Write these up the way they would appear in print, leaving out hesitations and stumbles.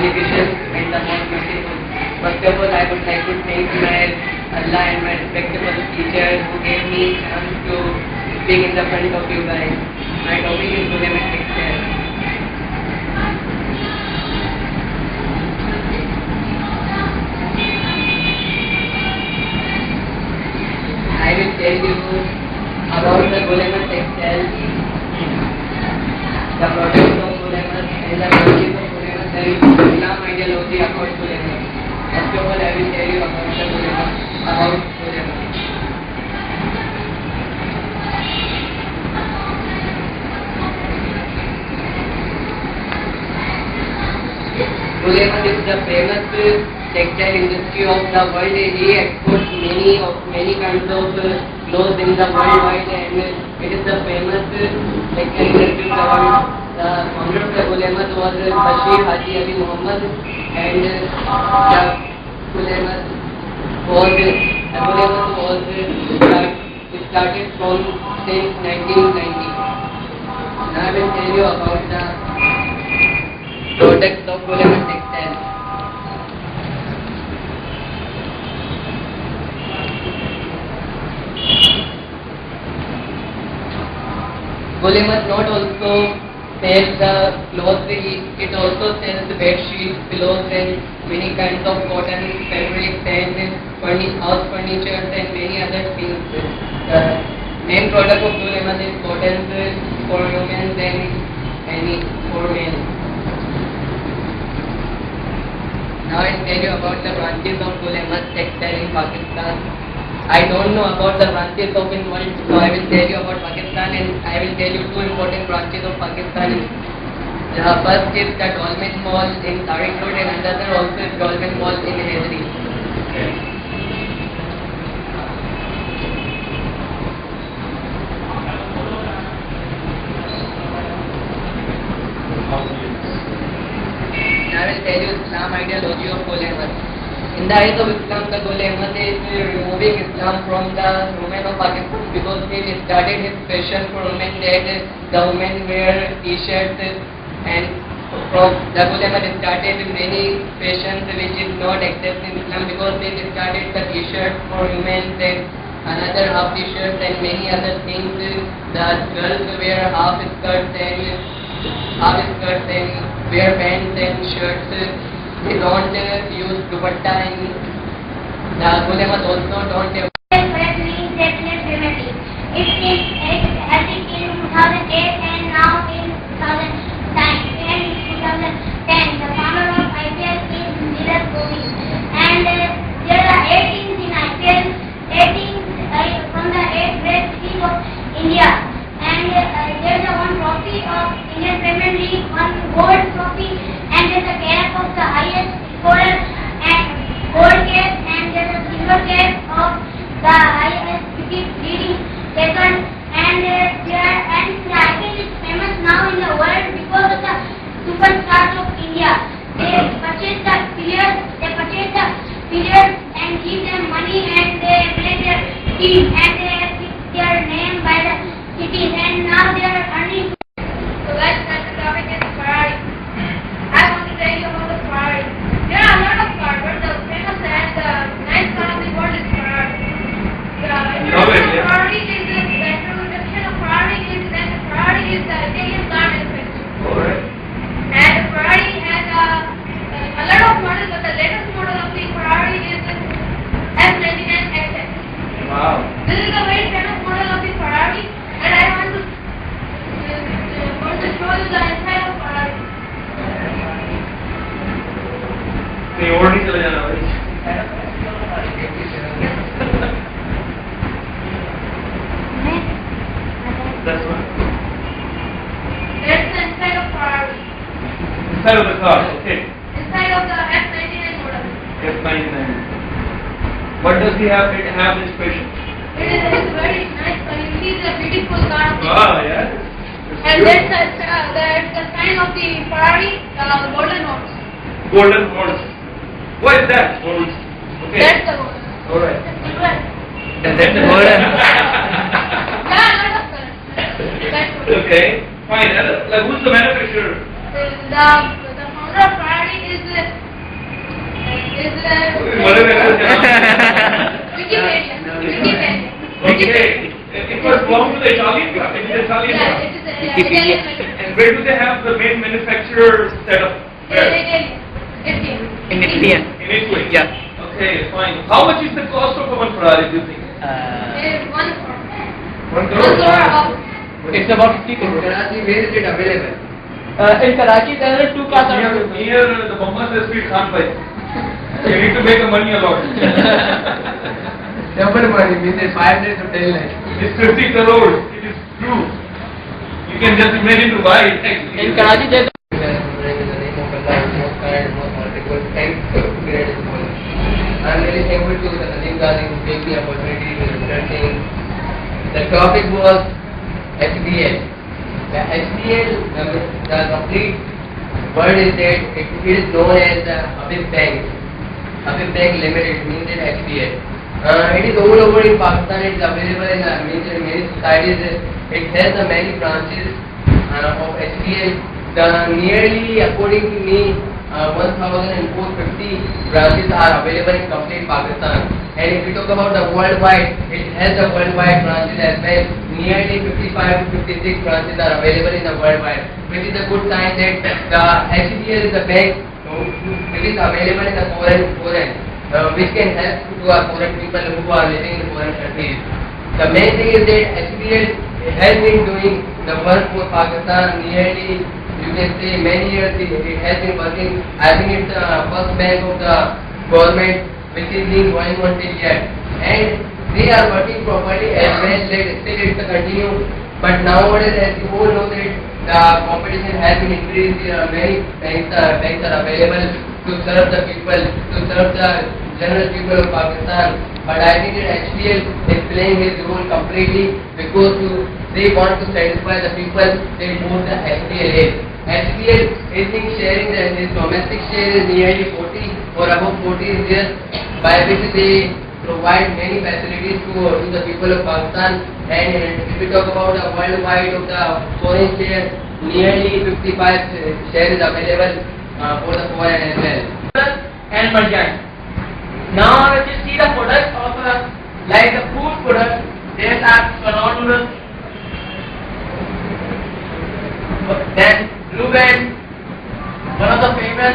beneficial and the most beautiful. First of all, I would like to thank my Allah and my respectable teachers who gave me chance to speak in the front of you guys. My topic is Gulemat Textile. I will tell you about the Gulemat Textile, the products of Gulemat and the branches of Gulemat and Islam ideology about Gulemat. First of all, I will tell you about the Gulemat. Gulemat is the famous textile industry of the world. He exports many kinds of clothes in the worldwide, and it is the famous textile industry of the world. The founder of the Gulemat was Bashir Haji Ali Muhammad, and the Gulemat was started from since 1990. Now I will tell you about the products of Gulemat Textile. Gulemat not also sells the clothes, it also sells bed sheets, pillows and many kinds of cotton fabrics and house furniture and many other things. The main product of Gulemat is cotton for women and for men. Now I will tell you about the branches of Gulemat Textile in Pakistan. I don't know about the branches of in world, so I will tell you about Pakistan, and I will tell you two important branches of Pakistan. The first is the Dolmen Mall in Tariq Road, and another also is Dolmen Mall in Hedri. I will tell you Islam ideology of Gulemat. In the eyes of Islam, the Gulemat is removing Islam from the women of Pakistan because he started his fashion for women that the women wear t-shirts, and from the Gulemat started many fashions which is not accepted in Islam because they started the t-shirt for women and another half t-shirts and many other things. The girls wear half skirts and wear pants and shirts. They don't use dupatta, and the Gulemat also don't have. It is established in 2008 and now in 2010. The founder of IPL is Virat Kohli, and there are 8 teams in IPL, 8 teams from the 8 great teams of India, and there is one trophy of Indian Premier League, one gold trophy, and there is a cap of the highest scorer and gold cap, and there is a silver cap of the highest wicket leading second, and the IPL is famous now in the world because of the superstars of India. They purchase the players and give them money, and they play their team, and they keep their name by the cities, and now they are earning. So guys, that's the topic is Ferrari. I want to tell you about the Ferrari. There are a lot of cars, but the famous and the nice car of the world is Ferrari. Ferrari is the introduction of Ferrari is that the Ferrari is the Italian car manufacturer. Alright. And Ferrari has a lot of models, but the latest model of the Ferrari is F99 SS. Wow. This is a very famous model of the Ferrari, and I want to show you the inside of Ferrari. कहीं और नहीं चले जाना भाई. That's one. That's the inside of Ferrari. Inside of the car. Okay. Inside of the F99 model. F99. What does he have? It have this special. It is very nice. You see the beautiful car. Wow, yeah. And that's the sign of the Ferrari, golden horse. Golden horse. What is that? Horse. Okay. That's the golden. All right. And that's the golden. Yeah, a lot of colors. That's good. Okay. Fine. Like who's the manufacturer? The founder of Ferrari is is Wikipedia. Wikipedia. Okay. It was belong to the Italian club. It is Italian Yeah, club. it is Wikipedia. And where do they have the main manufacturer set up? Where? Italy. In Italy. In Italy. Yeah. Okay, fine. How much is the cost of a one Ferrari, do you think? One 1 crore crore? of It's about 50 In crore. Karachi, where is it available? In Karachi, there are two cars. Near the Bombay Street, Khan Bhai. You need to make the money a lot. Double money, means 500 to 10 lakhs. It's 50 crores. It is true. You can just imagine to buy it actually. In Karachi, there In the name of Allah, most kind, most merciful, thanks to great God. I am really thankful to the Nadeem Ghazi who gave me the opportunity to presenting. The topic was HBL. The HBL, the complete word is that it is known as the Habib Bank. Habib Bank Limited means it HBL. It is all over in Pakistan. It is available in many societies. It has many branches of HBL. Nearly, according to me, 1,450 branches are available in complete Pakistan. And if we talk about the worldwide, it has the worldwide branches as well. Nearly 55 to 56 branches are available in the worldwide, which is a good sign that the HBL is a bank which is available in the foreign, which can help to our foreign people who are living in foreign countries. The main thing is that HBL has been doing the work for Pakistan nearly, you can say, many years. It has been working. I think it's the first bank of the government which is being going on till yet. And they are working properly as well. Still it's a continue. But nowadays, as you all know, that the competition has been increased. Many banks are available to serve the people, to serve the general people of Pakistan. But I think that HBL is playing his role completely because they want to satisfy the people they want the HBL is. HBL is being sharing his domestic share is nearly 40 or above 40 is there, by which they provide many facilities to the people of Pakistan. And if we talk about the worldwide of the foreign share, nearly 55 share is available for the foreign as well. and marjan. Now, if you see the products of like the food products, there are Canon noodles, then Blue Band, one of the famous,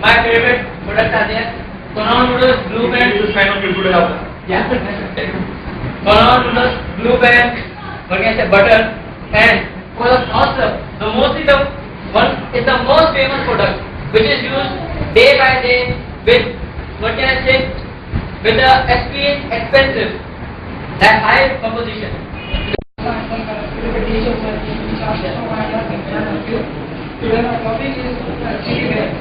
my favorite products are there. Canon noodles, Blue Band. This kind of people have. Yeah. Canon noodles, Blue Band, what can I say, butter, and for the sauce, the most famous product which is used day by day with, what can I say, with the experience expensive, that high composition. Today our topic is Citibank.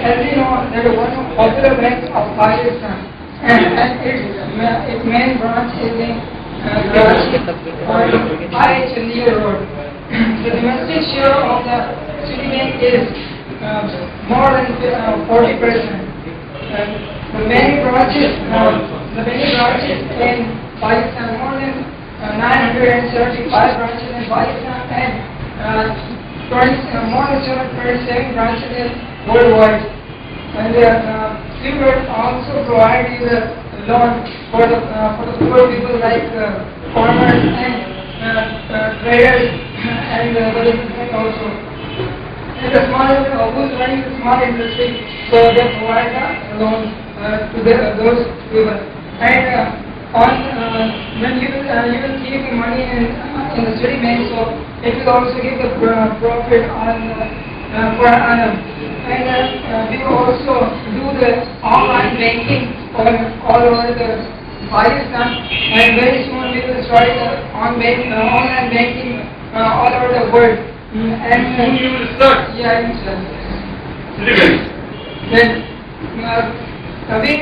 As you know, that is one of popular banks of Pakistan, and its main branch is in IH Near Road. The domestic share of the Citibank is more than 40%. The many branches in Pakistan, more than 975 branches in Pakistan, and more than 727 branches worldwide. And Citibank also provide you the loan for the poor people like farmers and traders and the businessmen also. And the small who's running the small industry, so they provide the loan to those people. And when you will keep the money in the Citibank, so it will also give the profit on per annum. And we will also do the online banking all over the Pakistan, and very soon we will start online banking all over the world. And You will start. yeah, Citibank. then we